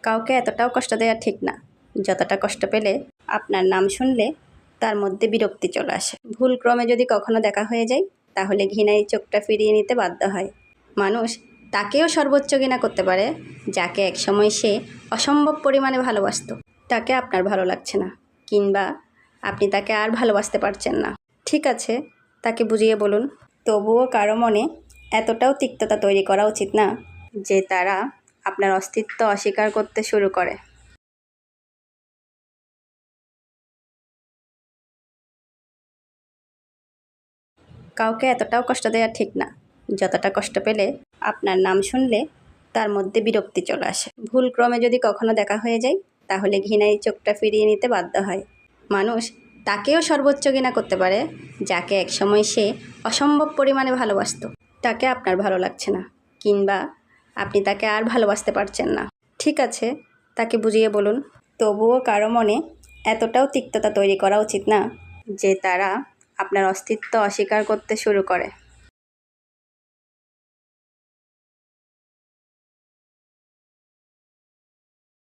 কাউকে এতটাও কষ্ট দেওয়া ঠিক না, যতটা কষ্ট পেলে আপনার নাম শুনলে তার মধ্যে বিরক্তি চলে আসে। ভুলক্রমে যদি কখনো দেখা হয়ে যায়, তাহলে ঘৃণায় চোখটা ফিরিয়ে নিতে বাধ্য হয়। মানুষ তাকেও সর্বোচ্চ ঘৃণা করতে পারে যাকে একসময় সে অসম্ভব পরিমাণে ভালোবাসত। তাকে আপনার ভালো লাগছে না, কিংবা আপনি তাকে আর ভালোবাসতে পারছেন না। ঠিক আছে, তাকে বুঝিয়ে বলুন। তবুও কারো মনে এতটাও তিক্ততা তৈরি করা উচিত না যে তারা আপনার অস্তিত্ব অস্বীকার করতে শুরু করে। কাউকে এতটাও কষ্ট দেওয়া ঠিক না, যতটা কষ্ট পেলে আপনার নাম শুনলে তার মধ্যে বিরক্তি চলে আসে। ভুলক্রমে যদি কখনো দেখা হয়ে যায়, তাহলে ঘৃণায় চোখটা ফিরিয়ে নিতে বাধ্য হয়। মানুষ তাকেও সর্বোচ্চ ঘৃণা করতে পারে যাকে একসময় সে অসম্ভব পরিমাণে ভালোবাসত। তাকে আপনার ভালো লাগছে না, কিংবা আপনি তাকে আর ভালোবাসতে পারছেন না। ঠিক আছে, তাকে বুঝিয়ে বলুন। তবুও কারো মনে এতটাও তিক্ততা তৈরি করা উচিত না যে তারা আপনার অস্তিত্ব অস্বীকার করতে শুরু করে।